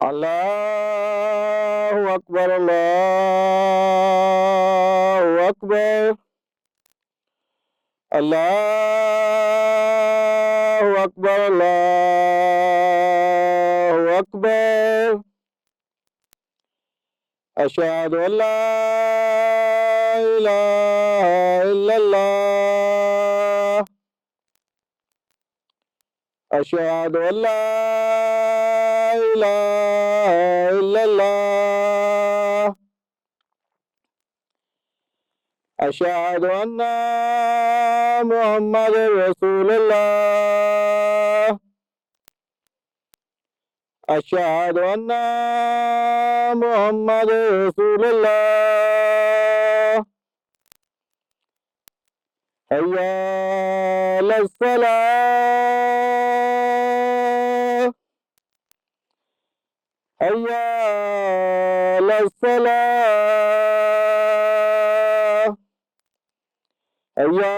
अल्लाहु अकबर अल्लाहु अकबर अल्लाहु अकबर अल्लाहु अकबर अशहदु अल्ला इलाहा इल्लल्लाह अशहदु अल्ला इलाहा इल्लल्लाह अशहदु अन्ना मुहम्मद रसूलुल्लाह अशहदु अन्ना मुहम्मद रसूलुल्लाह हय्या अलस्सलाह हय्या अलस्सलाह हय्या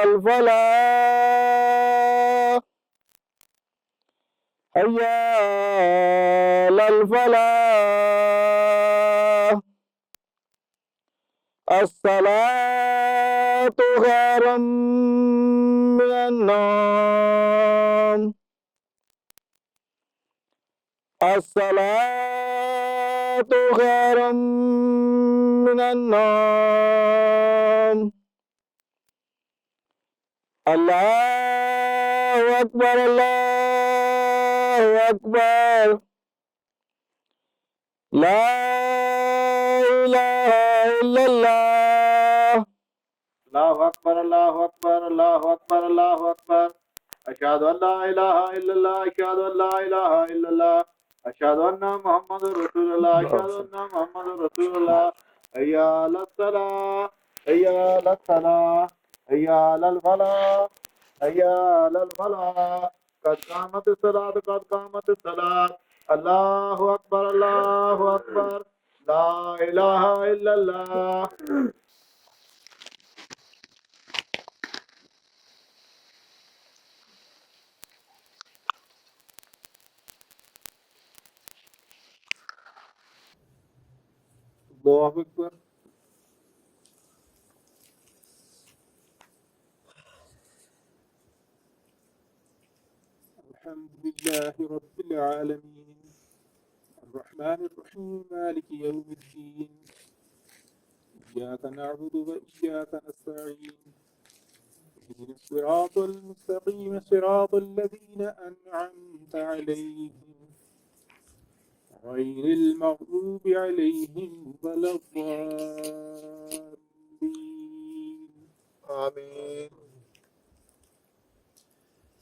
अलफलाह हय्या अलफलाह अस्सलातु खैरुम मिनन नौम अस्सलातु खैरुम मिनन नौम अल्लाहु अकबर अल्लाहु अकबर ला इलाहा इल्लल्लाह अल्लाहु अकबर अल्लाहु अकबर अल्लाहु अकबर अल्लाहु अकबर अशहदु अल्ला इलाहा इल्लल्लाह अशहदु अल्ला इलाहा इल्लल्लाह अशहदु अन्ना मुहम्मदुर रसूलुल्लाह अशहदु अन्ना मुहम्मदुर रसूलुल्लाह हय्या अलस सलाह हय्या अलस सलाह हय्या अलल फलाह हय्या अलल फलाह कद कामत सलात अल्लाहु अकबर ला इलाहा इल्लल्लाह अल्लाहु अकबर अल्हम्दुलिल्लाहि रब्बिल आलमीन अर्रहमानिर रहीम मालिकि यौमिद्दीन इय्याका नअबुदु व इय्याका नस्तईन इहदिnas siratal mustaqim siratal ladzina an'amta alayhim ghayril maghdubi alayhim waladdallin आमीन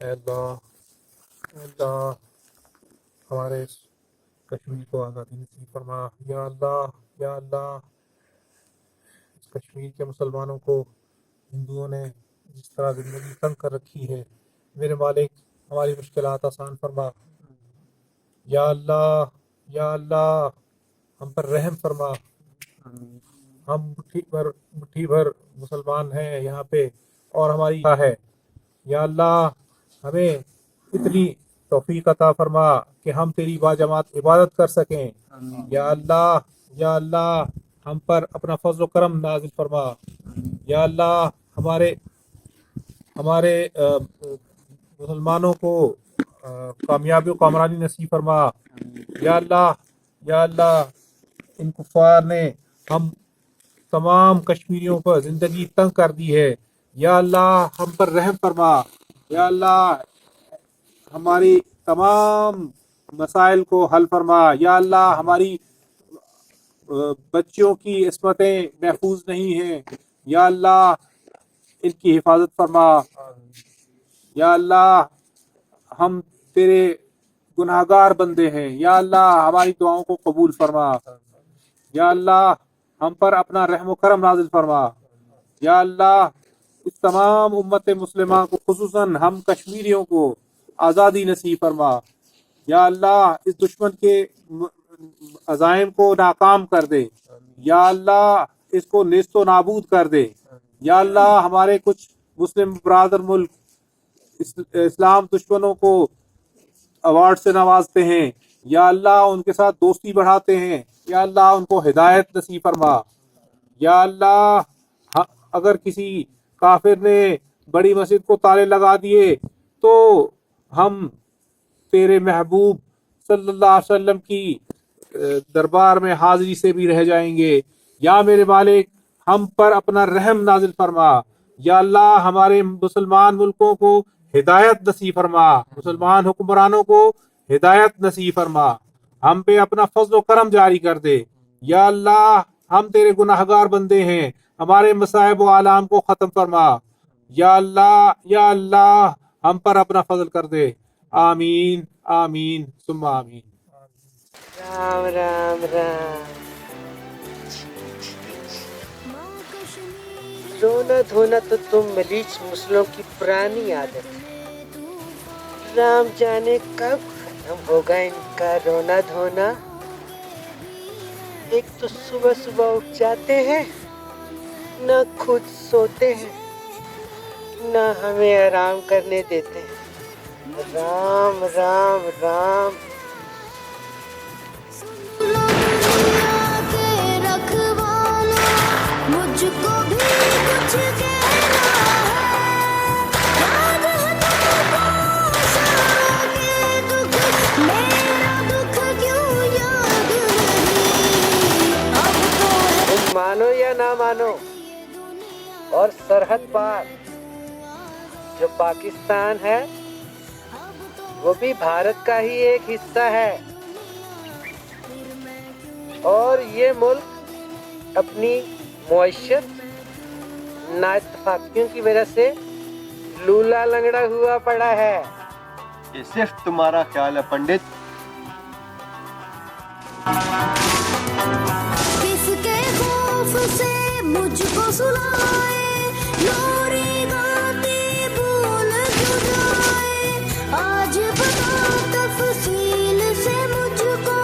अल्लाह अल्लाह हमारे इस कश्मीर को आज़ादी नसीब फरमा। या अल्लाह इस कश्मीर के मुसलमानों को हिंदुओं ने जिस तरह ज़िंदगी तंग कर रखी है, मेरे मालिक हमारी मुश्किलात आसान फरमा। या अल्लाह हम पर रहम फरमा। हम मुट्ठी भर मुसलमान हैं यहाँ पे और हमारी है। या अल्लाह हमें इतनी तौफीक अता फरमा कि हम तेरी बाजमात इबादत कर सकें। या अल्लाह हम पर अपना फजल करम नाजिल फरमा। या अल्लाह हमारे मुसलमानों को कामयाबी और कामरानी नसीब फरमा। या अल्लाह इन कुफ़ार ने हम तमाम कश्मीरियों पर ज़िंदगी तंग कर दी है। या अल्लाह हम पर रहम फरमा। या अल्लाह हमारी तमाम मसाइल को हल फरमा। या अल्लाह हमारी बच्चियों की इस्मतें महफूज नहीं हैं। या अल्लाह इनकी हिफाजत फरमा। या अल्लाह हम तेरे गुनाहगार बंदे हैं। या अल्लाह हमारी दुआओं को कबूल फरमा। या अल्लाह हम पर अपना रहम करम नाजिल फरमा। या अल्लाह इस तमाम उम्मत मुस्लिमा को खुसूसन हम कश्मीरियों को आज़ादी नसीब फरमा। या अल्लाह इस दुश्मन के अज़ाइम को नाकाम कर दे। या अल्लाह इसको नेस्तो नाबूद कर दे। या अल्लाह हमारे कुछ मुस्लिम ब्रादर मुल्क इस्लाम दुश्मनों को अवार्ड से नवाजते हैं। या अल्लाह उनके साथ दोस्ती बढ़ाते हैं। या अल्लाह उनको हिदायत नसीब फरमा। या अल्लाह अगर किसी काफिर ने बड़ी मस्जिद को ताले लगा दिए तो हम तेरे महबूब सल्लल्लाहु अलैहि वसल्लम की दरबार में हाजिरी से भी रह जाएंगे। या मेरे मालिक हम पर अपना रहम नाजिल फरमा। या अल्लाह हमारे मुसलमान मुल्कों को हिदायत नसीब फरमा। मुसलमान हुक्मरानों को हिदायत नसीब फरमा। हम पे अपना फजल करम जारी कर दे। या अल्लाह हम तेरे गुनाहगार बंदे हैं, हमारे मसाइब व आलाम को ख़त्म फरमा। या अल्लाह हम पर अपना फजल कर दे। आमीन आमीन सुम्मा आमीन। राम राम राम। रोना धोना तो तुम मरीज मुस्लिमों की पुरानी आदत है। राम जाने कब खत्म होगा इनका रोना धोना। एक तो सुबह सुबह उठ जाते हैं, न खुद सोते हैं, न हमें आराम करने देते हैं। राम राम राम। मुझको भी कुछ कहना है। दुख मेरा दुख क्यों याद नहीं। अब तो तुम मानो या ना मानो, और सरहद पार जो पाकिस्तान है वो भी भारत का ही एक हिस्सा है। और ये मुल्क अपनी मुआशत नाइतफाकियों की वजह से लूला लंगड़ा हुआ पड़ा है। ये सिर्फ तुम्हारा ख्याल है पंडित। किसके खौफ से मुझको सुलाए, लोरी गाती भूल क्यों जाए। आज बता तफसील से मुझको,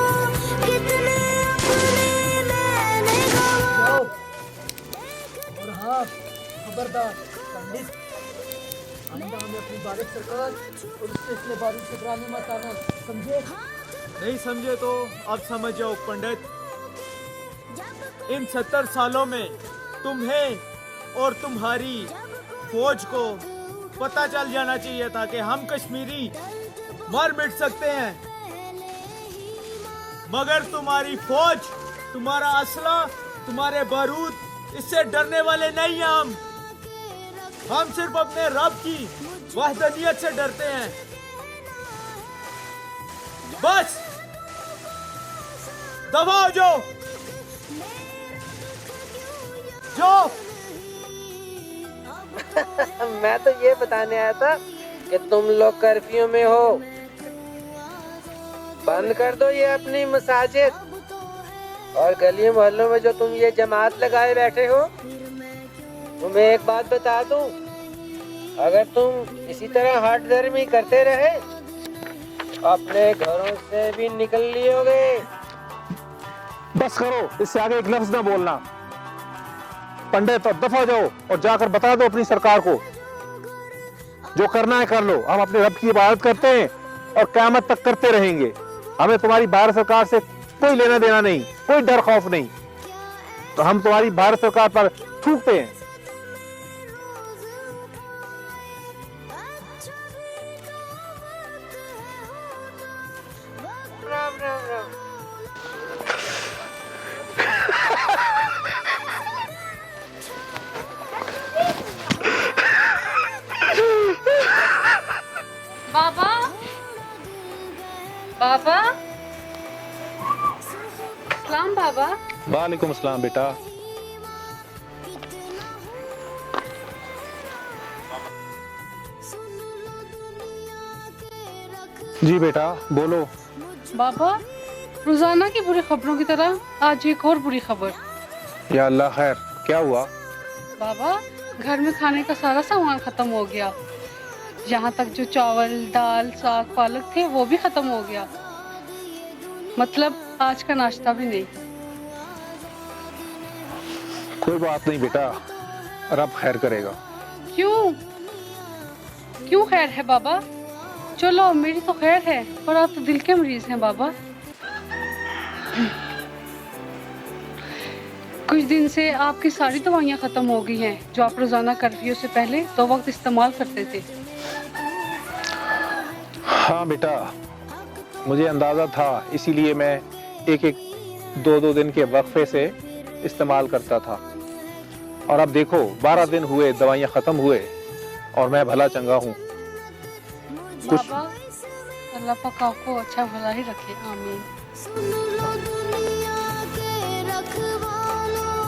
कितने अपने मैंने गवा। और हाँ खबरदार पंडित, आइंदा हमें अपनी बारिश सरकार और उस फैसले बारिश से डराने मत आना, समझे? नहीं समझे तो अब समझ जाओ पंडित। इन 70 सालों में तुम्हें और तुम्हारी फौज को पता चल जाना चाहिए था कि हम कश्मीरी मर मिट सकते हैं, मगर तुम्हारी फौज, तुम्हारा असला, तुम्हारे बारूद, इससे डरने वाले नहीं हैं। हम सिर्फ अपने रब की वहदनियत से डरते हैं। बस दबा हो जाओ जो। मैं तो ये बताने आया था कि तुम लोग कर्फ्यू में हो। बंद कर दो ये अपनी मसाजिद और गली मोहल्लों में जो तुम ये जमात लगाए बैठे हो। तुम्हें एक बात बता दूं, अगर तुम इसी तरह हट धर्मी करते रहे अपने घरों से भी निकल लियोगे। बस करो, इससे आगे एक लफ्ज ना बोलना। पंडित और दफा जाओ और जाकर बता दो अपनी सरकार को, जो करना है कर लो। हम अपने रब की इबादत करते हैं और क़यामत तक करते रहेंगे। हमें तुम्हारी भारत सरकार से कोई लेना देना नहीं, कोई डर खौफ नहीं। तो हम तुम्हारी भारत सरकार पर थूकते हैं। राम राम राम। बाबा, बाबा, सलाम बाबा। वालेकुम अस्सलाम बेटा। जी बेटा बोलो। बाबा, रोजाना की बुरी खबरों की तरह आज एक और बुरी खबर। या अल्लाह, खैर क्या हुआ? बाबा, घर में खाने का सारा सामान खत्म हो गया। यहाँ तक जो चावल, दाल, साग, पालक थे वो भी खत्म हो गया। मतलब आज का नाश्ता भी नहीं। कोई बात नहीं बेटा, रब खैर करेगा। क्यों? क्यों खैर है बाबा? चलो मेरी तो खैर है, पर आप तो दिल के मरीज हैं बाबा। कुछ दिन से आपकी सारी दवाइयाँ खत्म हो गई हैं जो आप रोजाना कर्फ्यू से पहले 2 वक्त इस्तेमाल करते थे। हाँ बेटा, मुझे अंदाजा था, इसीलिए मैं एक 2 दिन के वक्फे से इस्तेमाल करता था। और अब देखो 12 दिन हुए, दवाइयाँ खत्म हुए और मैं भला चंगा हूँ। बाबा, अल्लाह पाक आपको अच्छा भला ही रखे, आमीन। सुन लो दुनिया के रखवालों,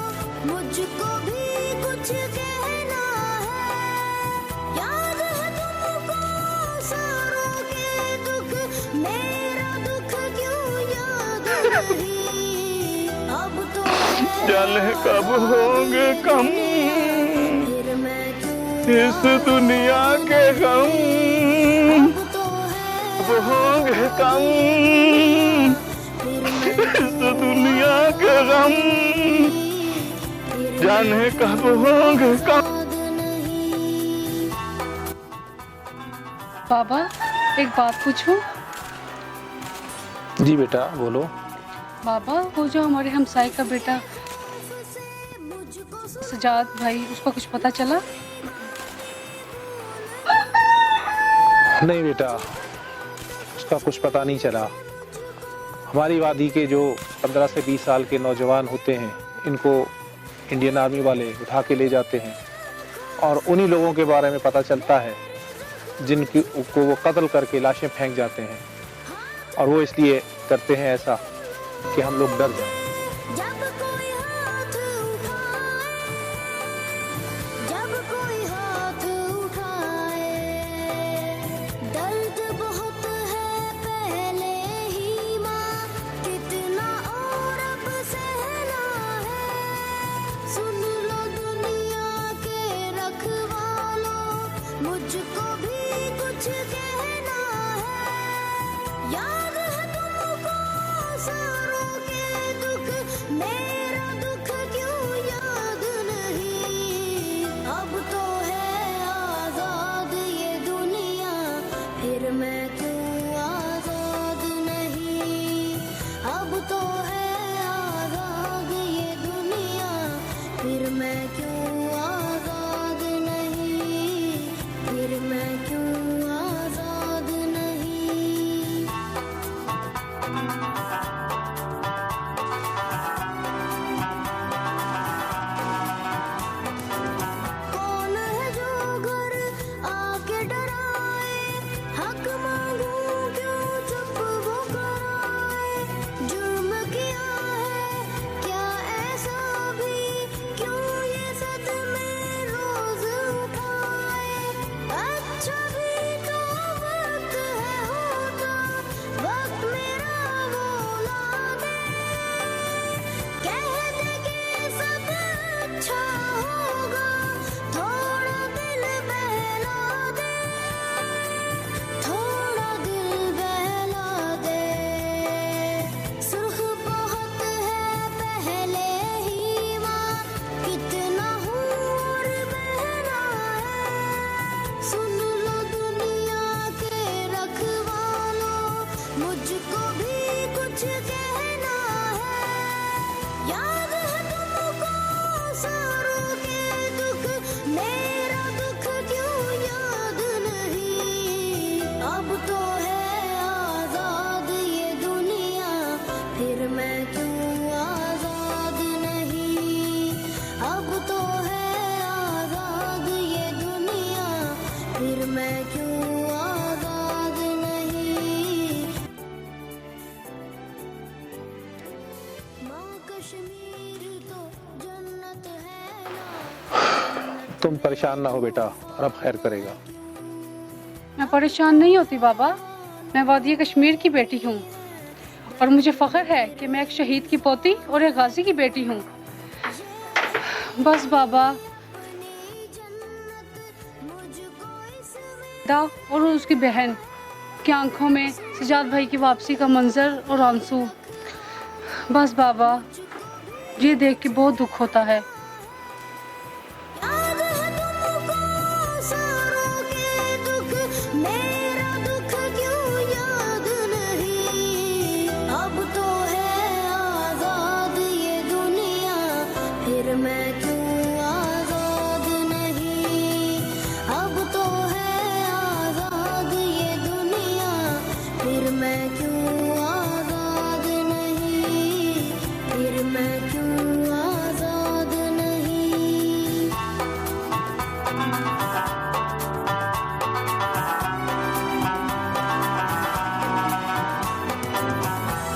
मुझको भी कुछ कहना है। याद है तुमको सारों के दुख, मेरा दुख क्यों याद नहीं। अब तो जाने कब होंगे कम फिर मैं क्यों इस दुनिया के गम, अब तो है वो होंगे कम फिर मैं इस दुनिया के गम, जाने कब होंगे कम। याद नहीं। बाबा, एक बात पूछूं? जी बेटा बोलो। बाबा, वो जो हमारे हमसाए का बेटा सजाद भाई, उसका कुछ पता चला? नहीं बेटा, उसका कुछ पता नहीं चला। हमारी वादी के जो 15 से 20 साल के नौजवान होते हैं, इनको इंडियन आर्मी वाले उठा के ले जाते हैं और उन्हीं लोगों के बारे में पता चलता है जिनकी को वो कत्ल करके लाशें फेंक जाते हैं। और वो इसलिए करते हैं ऐसा कि हम लोग डर जाएं। जब कोई हाथ मैं क्यों आजाद नहीं, फिर मैं क्यों आजाद नहीं। कौन है जो घर आके डराए, हक मांगू क्यों चुप वो कराए। जुर्म किया है क्या ऐसा भी, क्यों ये सदमे रोज उठाए। अच्छा भी तो वक्त है होता, वक्त मेरा बोला दे, कह दे कि सब अच्छा होगा, थोड़ा दिल बहला दे, थोड़ा दिल बहला दे। सुर्ख बहुत है पहले ही माँ, कितना हूर बहना है। सुन लो दुनिया के रखवालों, मुझको भी कुछ कहना है। याद है तुमको सारों के दुख, मेरा दुख क्यों याद नहीं। अब तो है आजाद ये दुनिया, फिर मैं क्यों आजाद नहीं। अब तो है आजाद ये दुनिया, फिर मैं क्यों आजाद नहीं। माँ कश्मीर तो जन्नत है ना। तुम परेशान ना हो बेटा, रब खैर करेगा। मैं परेशान नहीं होती बाबा, मैं वादी कश्मीर की बेटी हूँ और मुझे फ़ख्र है कि मैं एक शहीद की पोती और एक गाजी की बेटी हूँ। बस बाबा, दा और उसकी बहन की आंखों में सजाद भाई की वापसी का मंजर और आंसू। बस बाबा, ये देख के बहुत दुख होता है। याद है तुमको सारों के दुख, मेरा दुख क्यों याद नहीं। अब तो है आजाद ये दुनिया, फिर मैं क्यों आजाद नहीं। अब तो है आजाद ये दुनिया, फिर मैं क्यों आजाद नहीं, फिर मैं क्यों आजाद नहीं।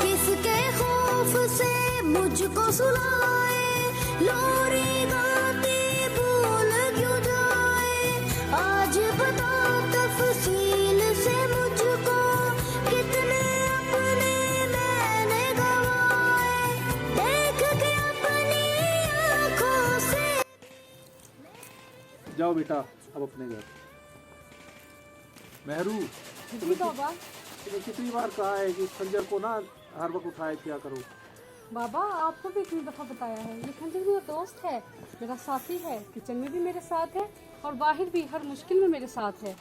किसके खौफ से मुझको सुलाए, लोरी गाती भूल क्यों जाए। आज बता तफसील से मुझको, कितने अपने मैंने गवाए। देख के अपनी आंखों से। जाओ बेटा अब अपने घर। मेहरू, तुम्हें कितनी बार कहा है कि खंजर को ना हर वक्त उठाए क्या करो। बाबा, आपको भी इतनी दफ़ा बताया है, ये खंजर मेरा दोस्त है, मेरा साथी है, किचन में भी मेरे साथ है और बाहर भी हर मुश्किल में मेरे साथ है।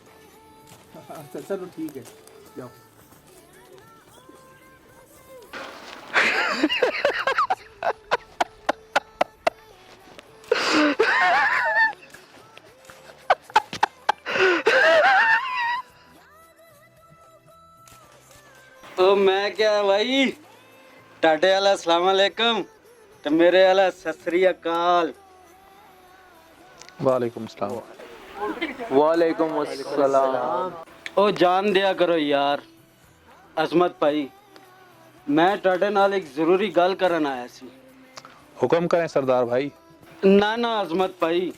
अच्छा चलो ठीक है, जाओ। तो मैं क्या भाई, टाटे वाला अस्सलाम वालेकुम, तो मेरे वाला सत श्री अकाल। वालेकुम सलाम। वालेकुम अस्सलाम। ओ जान दिया करो यार अजमत भाई, मैं टाटे नाल एक जरूरी गल करन आया सी। हुक्म करें सरदार भाई। ना ना अजमत भाई,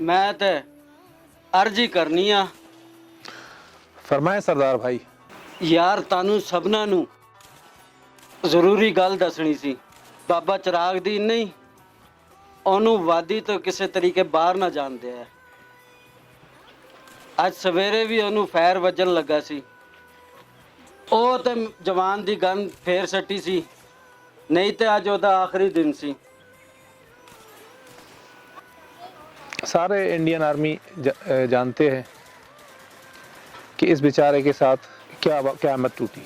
मैं तो अर्ज ही करनी आ। फरमाएं सरदार भाई। यार तानू सबना नू ਜ਼ਰੂਰੀ ਗੱਲ ਦੱਸਣੀ ਸੀ। ਬਾਬਾ ਚਿਰਾਗ ਦੀ ਨਹੀਂ, ਉਹਨੂੰ ਵਾਦੀ ਤੋਂ ਕਿਸੇ ਤਰੀਕੇ ਬਾਹਰ ਨਾ ਜਾਣ ਦਿਆ। ਅੱਜ ਸਵੇਰੇ ਵੀ ਉਹਨੂੰ ਫੈਰ ਵੱਜਣ ਲੱਗਾ ਸੀ, ਉਹ ਤੇ ਜਵਾਨ ਦੀ ਗਨ ਫੇਰ ਸੱਟੀ ਸੀ, ਨਹੀਂ ਤੇ ਅੱਜ ਉਹਦਾ ਆਖਰੀ ਦਿਨ ਸੀ। सारे इंडियन आर्मी जानते हैं कि इस बेचारे के साथ क्या क़यामत टूटी।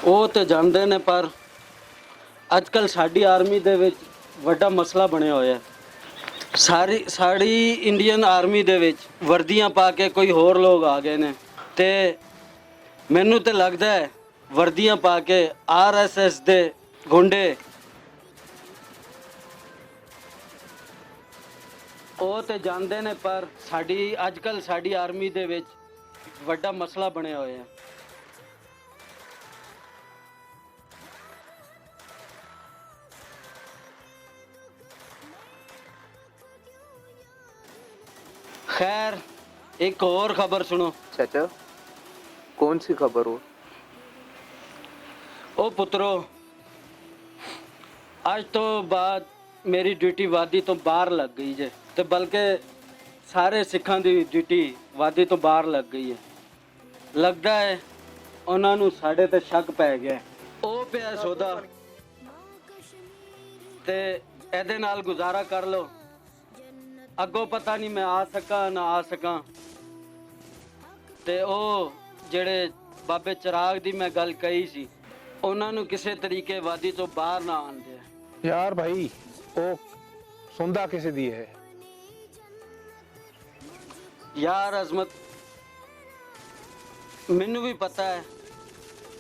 ਉਹ ਤੇ ਜਾਣਦੇ ਨੇ, ਪਰ ਅੱਜ ਕੱਲ ਸਾਡੀ ਆਰਮੀ ਦੇ ਵਿੱਚ ਵੱਡਾ ਮਸਲਾ ਬਣਿਆ ਹੋਇਆ ਹੈ। ਸਾਡੀ ਇੰਡੀਅਨ ਆਰਮੀ ਦੇ ਵਿੱਚ ਵਰਦੀਆਂ ਪਾ ਕੇ ਕੋਈ ਹੋਰ ਲੋਕ ਆ ਗਏ ਨੇ ਤੇ ਮੈਨੂੰ ਤੇ ਲੱਗਦਾ ਹੈ ਵਰਦੀਆਂ ਪਾ ਕੇ ਆਰਐਸਐਸ ਦੇ ਗੁੰਡੇ ਉਹ ਤੇ ਜਾਂਦੇ ਨੇ, ਪਰ ਸਾਡੀ ਅੱਜ ਕੱਲ ਸਾਡੀ ਆਰਮੀ ਦੇ ਵਿੱਚ ਵੱਡਾ ਮਸਲਾ ਬਣਿਆ ਹੋਇਆ ਹੈ। खैर एक और खबर सुनो। चाचा कौन सी खबर हो? ओ पुत्रो, आज तो बाद मेरी ड्यूटी वादी तो बाहर लग गई है, तो बल्कि सारे सिखां दी ड्यूटी वादी तो बाहर लग गई है। लगता है ਉਹਨਾਂ ਨੂੰ ਸਾਡੇ ਤੇ ਸ਼ੱਕ ਪੈ ਗਿਆ। ਉਹ ਪਿਆ ਸੌਦਾ ਤੇ ਇਹਦੇ ਨਾਲ ਗੁਜ਼ਾਰਾ ਕਰ ਲਓ। ਅੱਗੋਂ ਪਤਾ ਨਹੀਂ ਮੈਂ ਆ ਸਕਾਂ ਨਾ ਆ ਸਕਾਂ। ਤੇ ਉਹ ਜਿਹੜੇ ਬਾਬੇ ਚਿਰਾਗ ਦੀ ਮੈਂ ਗੱਲ ਕਹੀ ਸੀ, ਉਹਨਾਂ ਨੂੰ ਕਿਸੇ ਤਰੀਕੇ ਵਾਦੀ ਤੋਂ ਬਾਹਰ ਨਾ ਆਉਣ ਦਿਆ। यार भाई वो सुनदा किसे दी है यार अजमत, ਮੈਨੂੰ ਵੀ ਪਤਾ ਹੈ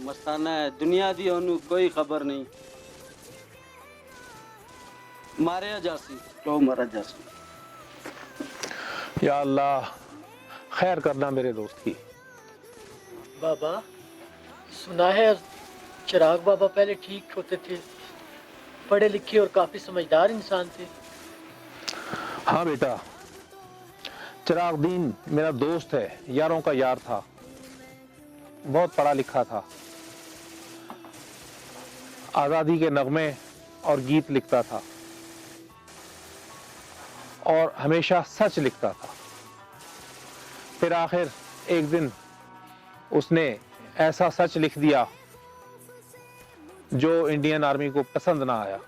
ਮਸਤਾਨਾ ਹੈ, ਦੁਨੀਆ ਦੀ ਉਹਨੂੰ ਕੋਈ ਖਬਰ ਨਹੀਂ। ਮਾਰਿਆ ਜਾਸੀ ਕਿਉਂ ਮਾਰਾ ਜਾਸੀ। या अल्लाह खैर करना मेरे दोस्त की। बाबा सुना है चिराग बाबा पहले ठीक होते थे, पढ़े लिखे और काफी समझदार इंसान थे। हाँ बेटा, चिराग दीन मेरा दोस्त है, यारों का यार था, बहुत पढ़ा लिखा था, आज़ादी के नगमे और गीत लिखता था और हमेशा सच लिखता था। फिर आखिर एक दिन उसने ऐसा सच लिख दिया जो इंडियन आर्मी को पसंद ना आया।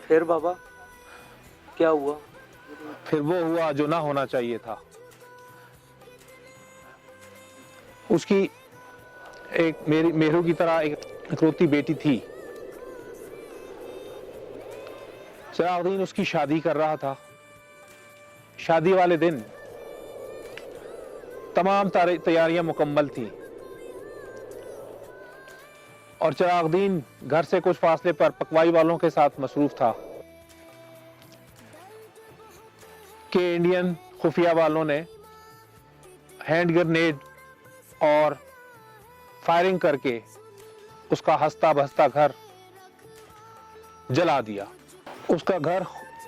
फिर बाबा क्या हुआ? फिर वो हुआ जो ना होना चाहिए था। उसकी एक मेरू की तरह एक इकलौती बेटी थी। चिरागुद्दीन उसकी शादी कर रहा था। शादी वाले दिन तमाम तैयारियां मुकम्मल थी और चिरागुद्दीन घर से कुछ फासले पर पकवाई वालों के साथ मसरूफ था कि इंडियन खुफिया वालों ने हैंड ग्रेनेड और फायरिंग करके उसका हंसता बहसता घर जला दिया। उसका घर,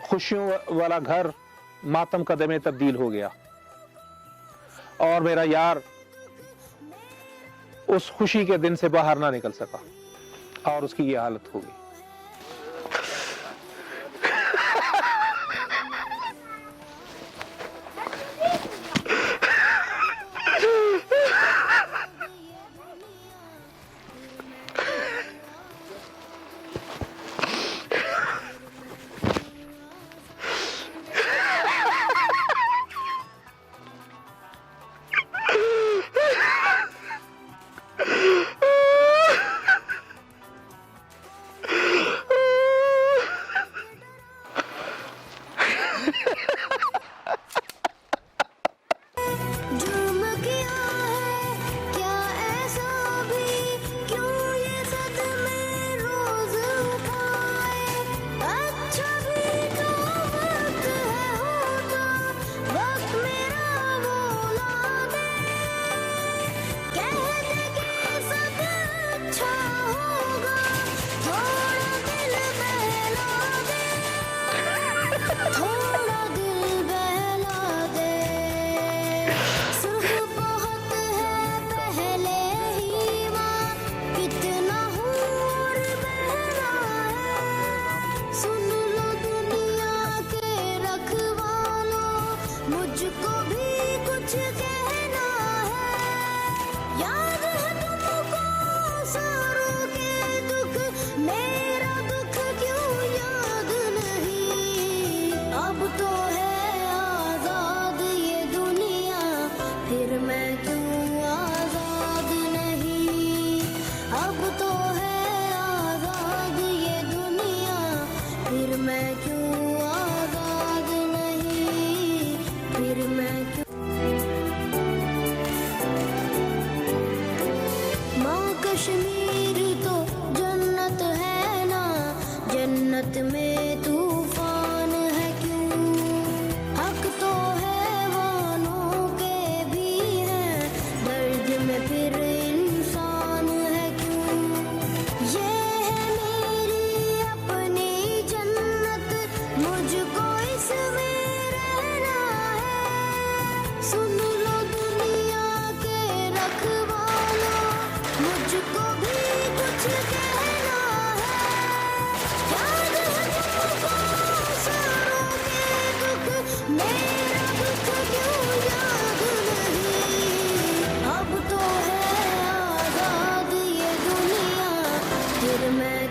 खुशियों वाला घर, मातम कदे में तब्दील हो गया और मेरा यार उस खुशी के दिन से बाहर ना निकल सका और उसकी ये हालत हो गई।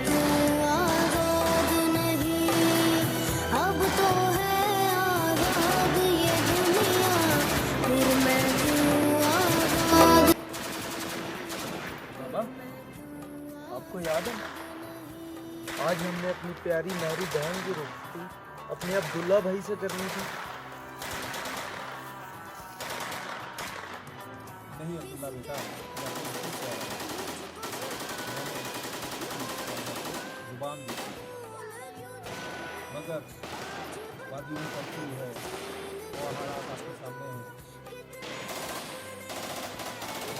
क्यों आजाद नहीं, अब तो है आजाद ये दुनिया, फिर मैं क्यों आजाद। बाबा, आपको याद है आज हमने अपनी प्यारी नारी बहन की रुखसती अपने अब्दुल्ला भाई से करनी थी? नहीं अब्दुल्ला बेटा, मैं आपको नहीं कह रहा हूं। मैंने जुबान दी थी, मगर वादी में पलटी है और हालात आपके सामने है।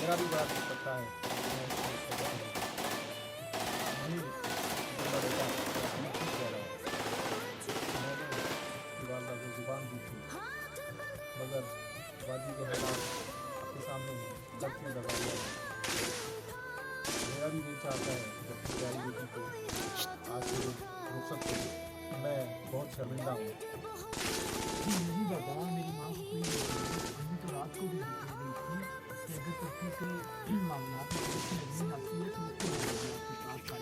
मेरा भी बात नहीं पता है, मैं इसको सजा दूं। नहीं अब्दुल्ला बेटा, मैं ठीक कह रहा हूँ। मैंने वालदा को जुबान दी थी, मगर वादी के हालात आपके सामने है, गलती लगा दिया है। मेरा भी दिल चाहता है कि अपनी प्यारी बेटी को आज से रुखसत करूं। मैं बहुत शर्मिंदा हूँ। नहीं बाबा, मेरी माँ को कोई हमने तो रात को भी दिखा गई थी कि अगर पृथ्वी के मामलात में कुछ नहीं आती है तो उसको लगेगी आपके पास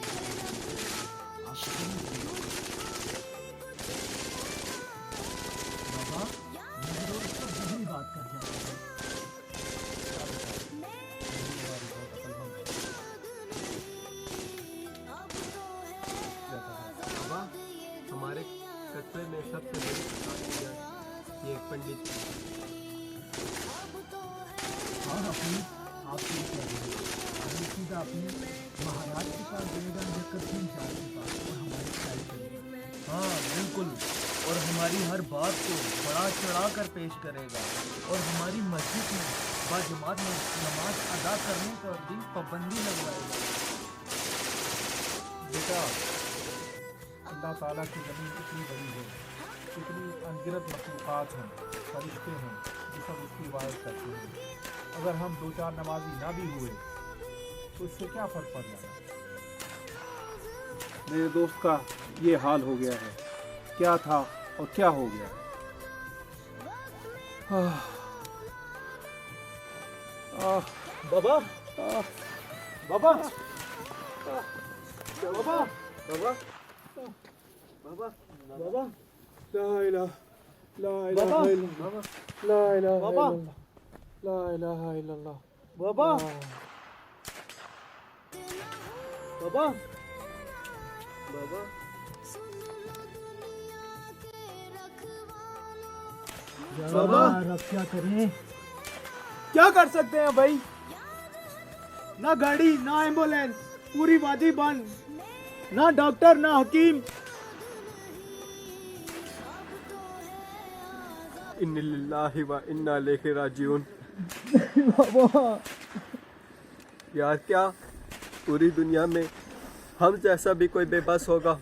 बाबा, मैं रोज उसको गहरी बात कर जाता हूँ। बाबा, हमारे कस्बे में सबसे बड़ी कहानी है ये एक पंडित। हाँ अपनी आप ठीक कह रहे हैं, अभी सीधा अपने महाराज के पास जाएगा जब सिंह साहब के पास और हमारी साइड करेगा। हाँ बिल्कुल, और हमारी हर बात को बड़ा चढ़ा कर पेश करेगा और हमारी मस्जिद में बाजमात में नमाज अदा करने का भी पाबंदी लगवाएगा। बेटा, अल्लाह ताला की ज़मीन इतनी बड़ी है, इतनी अनगिनत मखलूक़ात हैं, फरिश्ते हैं जो सब उसकी इबादत करते हैं। अगर हम दो चार नमाजी ना भी हुए तो इससे क्या फ़र्क पड़ जाएगा। मेरे दोस्त का ये हाल हो गया है, क्या था और क्या हो गया। बाबा, बाबा, बाबा, बाबा, बाबा, बाबा, ला इलाहा बाबा, इल्लल्लाह, ला इलाहा बाबा, इल्लल्लाह, ला इलाहा इल्लल्लाह, बाबा, बाबा, बाबा, बाबा, अब क्या करें? क्या कर सकते हैं भाई, ना गाड़ी ना एम्बुलेंस, पूरी वादी बंद, ना डॉक्टर ना हकीम। इन्ना लिल्लाहि व इन्ना इलैहि राजिऊन। यार क्या पूरी दुनिया में हम जैसा भी कोई बेबस होगा,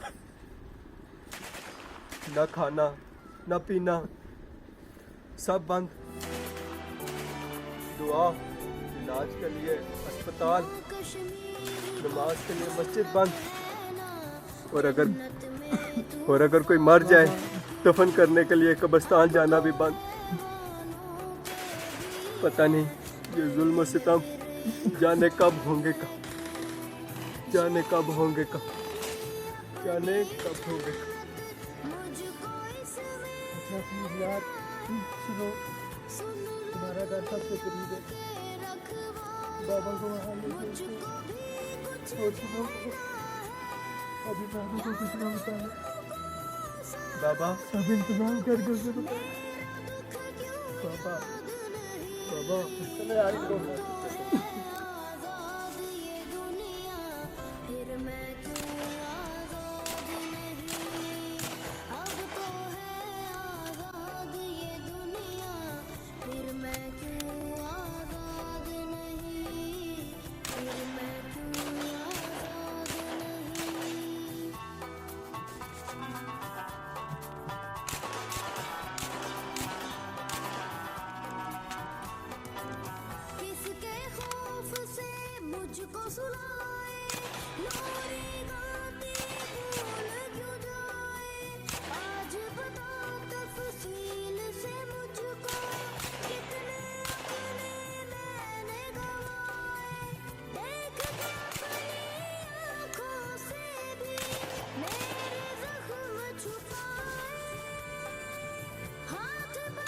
न खाना न पीना सब बंद, दुआ इलाज के लिए अस्पताल, नमाज के लिए मस्जिद बंद, और अगर कोई मर जाए दफन करने के लिए कब्रिस्तान जाना भी बंद। पता नहीं ये जुल्म और सितम जाने कब होंगे कब, जाने कब होंगे कब, जाने कब होंगे कब। अच्छा प्लीज यार, सुनो, तुम्हारा घर सबसे करीब है, बाबा को वहाँ ले जाओ और सुनो, अभी बाबा को कुछ ना बताना, बाबा सब इंतजाम कर दो उसे बताओ। बाबा, बाबा, चलो यार इनको किसके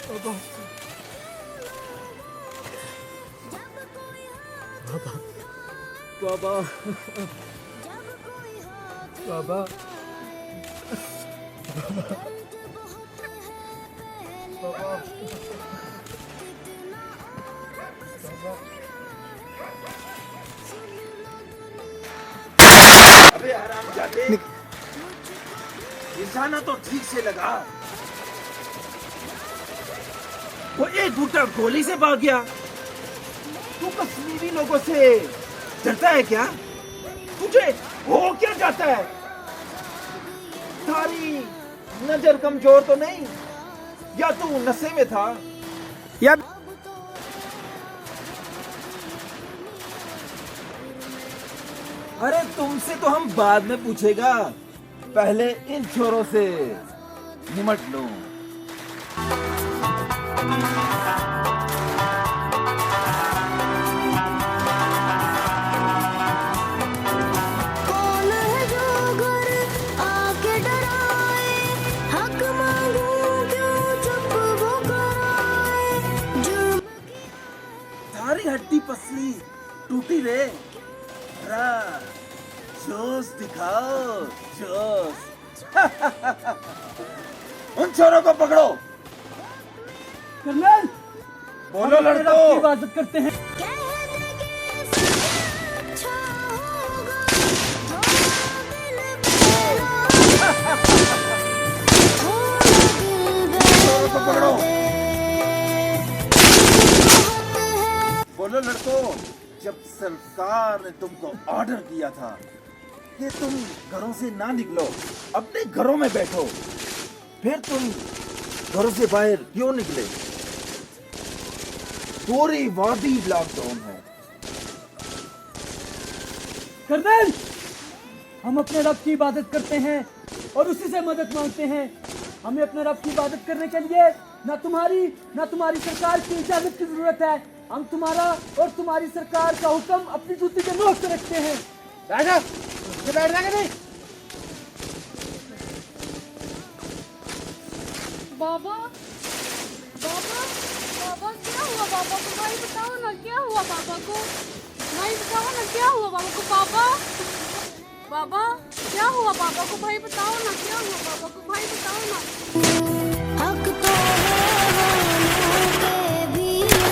बाबा बाबा अबे आराम जाते निशाना तो ठीक से लगा। वो एक बूटा गोली से भाग गया। तू कश्मीरी लोगों से डरता है क्या? तुझे हो क्या जाता है? थारी नजर कमजोर तो नहीं, या तू नशे में था, या अरे तुमसे तो हम बाद में पूछेगा, पहले इन छोरों से निमट लो। कौन है जो घर आके डराए, हक मांगू क्यों चुप वो कराए, जुर्म थारी हड्डी पसली टूटी रे। जोश दिखाओ, जोश। उन चोरों को पकड़ो। कर्नल बोलो लड़को। हिफाजत करते हैं। कहने के से अच्छा होगा थोड़ा दिल चोरों को पकड़ो। है। बोलो लड़को, जब सरकार ने तुमको ऑर्डर दिया था कि तुम घरों से ना निकलो, अपने घरों में बैठो, फिर तुम घरों से बाहर क्यों निकले? पूरी वादी लॉकडाउन है। कर्नल, हम अपने रब की इबादत करते हैं और उसी से मदद मांगते हैं। हमें अपने रब की इबादत करने के लिए ना तुम्हारी सरकार की इजाजत की जरूरत है। हम तुम्हारा और तुम्हारी सरकार का हुक्म अपनी जूती के नोक से रखते हैं। बैठना कि नहीं? बाबा बाबा बाबा क्या हुआ बाबा को? भाई बताओ ना क्या हुआ बाबा को? भाई बताओ ना क्या हुआ बाबा को? बाबा बाबा क्या हुआ बाबा को? भाई बताओ ना क्या हुआ बाबा को? भाई बताओ ना। हक तो है के भी है,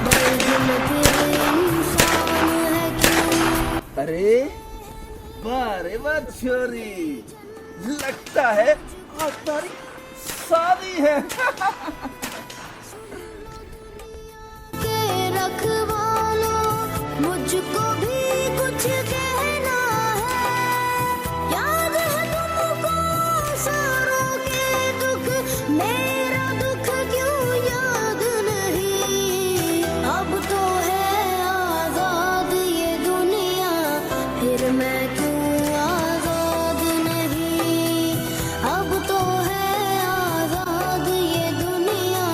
दर्द में फिर इंसान है क्यों? अरे वाह छोरी, लगता है आज तारी शादी है। के रखवालो मुझको भी कुछ कहना है, याद है तुमको सारों के दुख, मेरा दुख क्यों याद नहीं? अब तो है आजाद ये दुनिया, फिर मैं क्यों आजाद नहीं? अब तो है आजाद ये दुनिया,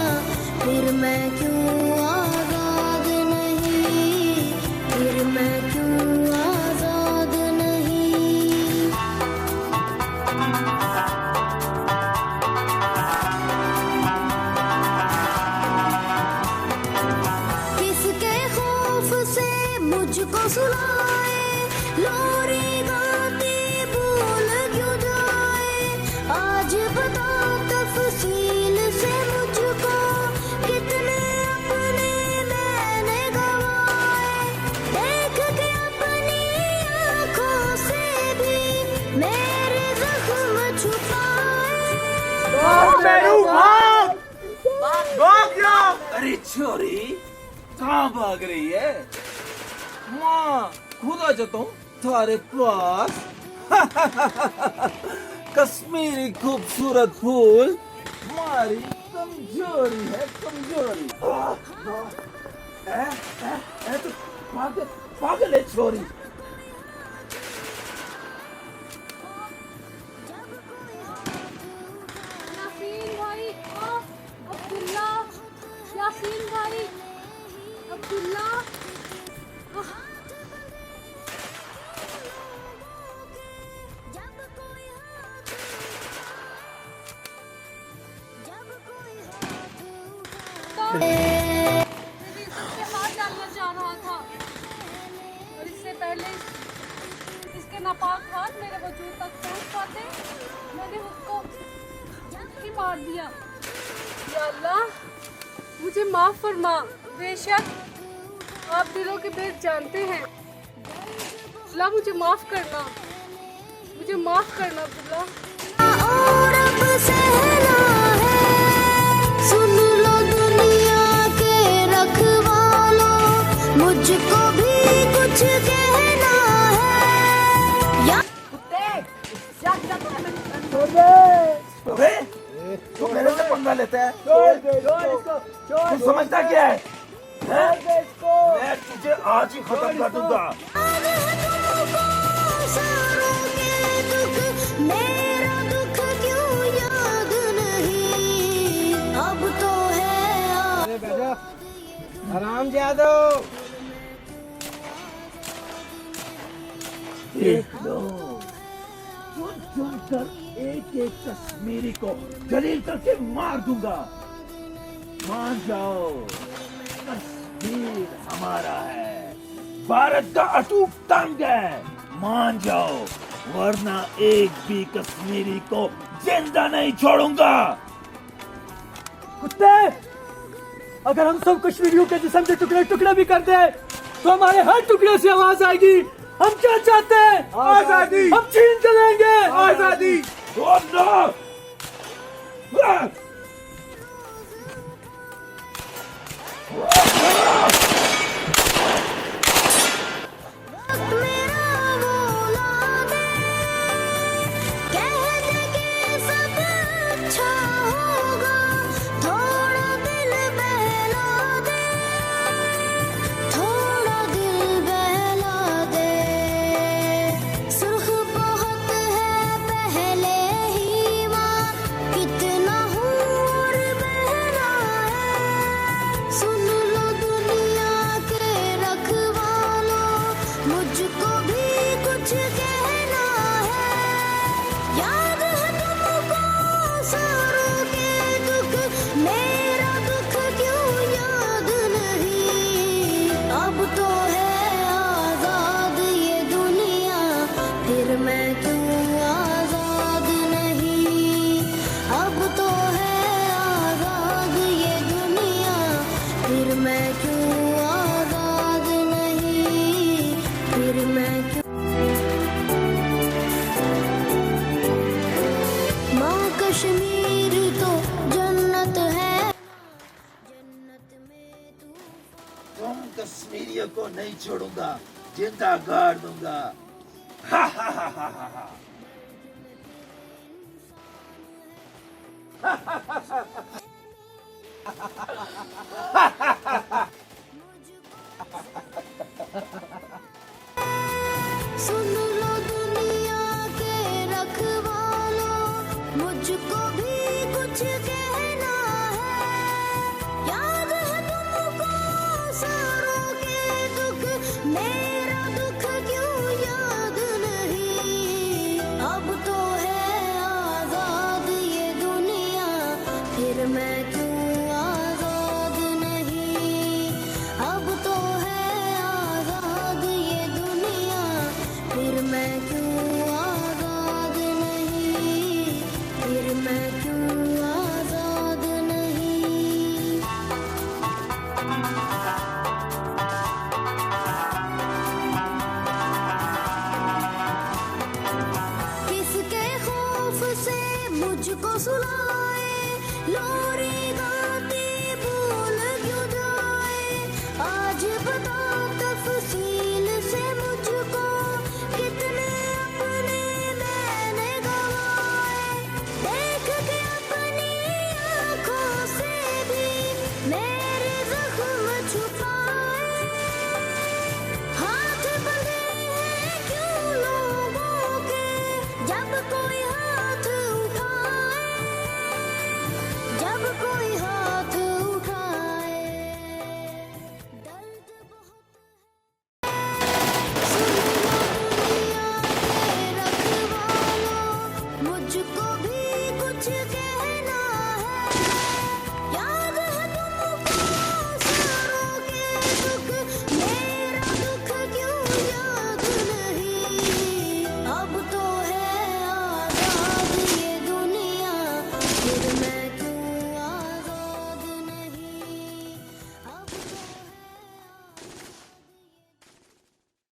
फिर मैं क्यों आजाद नहीं? फिर मैं क्यों आजाद नहीं? किसके खौफ से मुझको सुलाए, लोरी गाती भूल क्यों जाए? आज बता तफसील से मुझको, कितने अपने मैंने गवाए, देख के अपनी आंखों से भी मेरे जख्म छुपाए। अरे छोरी कहाँ भाग रही है? माँ खुद आ जाता हूँ थारे पास। कश्मीरी खूबसूरत फूल, हमारी कमजोरी है कमजोरी। तो पागल है छोरी। यासीन भाई, अब्दुल्ला, यासीन भाई, अब्दुल्ला। जब कोई हाथ इसके हाथ डालना चाह रहा था और इससे पहले इसके नापाक हाथ मेरे वजूद तक पहुंच पाते मैंने उसको ही मार दिया। या अल्लाह मुझे माफ फरमा, बेशक आप दिलों के भेद जानते हैं। अल्लाह मुझे माफ करना, मुझे माफ करना अब्दुल्ला। और अब सहना है, सुन लो दुनिया के रखवालों, मुझको भी कुछ कहना है। तू मेरे से पंगा लेता है? तू समझता क्या है? मैं तुझे आज ही खत्म कर दूंगा। मेरा दुख क्यों याद नहीं, अब तो है आराम ज्यादा। देख लो, चुन चुन कर एक एक कश्मीरी को जलील करके मार दूंगा। मान जाओ, कश्मीर हमारा है, भारत का अटूट तंग है। मान जाओ, वरना एक भी कश्मीरी को जिंदा नहीं छोड़ूंगा। कुत्ते, अगर हम सब कश्मीरियों के जिस्म के टुकड़े टुकड़े भी कर दे तो हमारे हर टुकड़े से आवाज आएगी। हम क्या चाहते हैं? आजादी। हम छीन के लेंगे आजादी। मुझको भी कुछ कहना है, याद है तुमको सारों के दुख, मेरा दुख क्यों याद नहीं। अब तो है आजाद ये दुनिया, फिर मैं क्यों आजाद नहीं। अब तो है आजाद ये दुनिया, फिर मैं क्यों आजाद नहीं, फिर मैं क्यों। माँ कश्मीर तो जन्नत है, जन्नत में तू। तुम कश्मीरियों को नहीं छोड़ूंगा, जिंदा गाड़ दूंगा। हा हा हा हा हा हा। सुन लो दुनिया के रखवालों, मुझको भी कुछ कहना है, याद है तुमको सारों के दुख, मेरा दुख क्यों याद नहीं। अब तो है आजाद ये दुनिया, फिर मैं क्यों आजाद नहीं। अब तो है आजाद ये दुनिया, फिर मैं क्यों आजाद नहीं, फिर मैं क्यों आजाद नहीं। किसके खौफ से मुझको सुलाए, लोरी गाती भूल क्यों जाए। आज बता तफसील से मुझको, कितने अपने मैंने गवाए। देख के अपनी आँखों से भी मेरे जख्म छुपाए। हाथ बंधे हैं क्यों लोगों के, जब कोई हाथ उठाए, जब कोई हाथ मेरा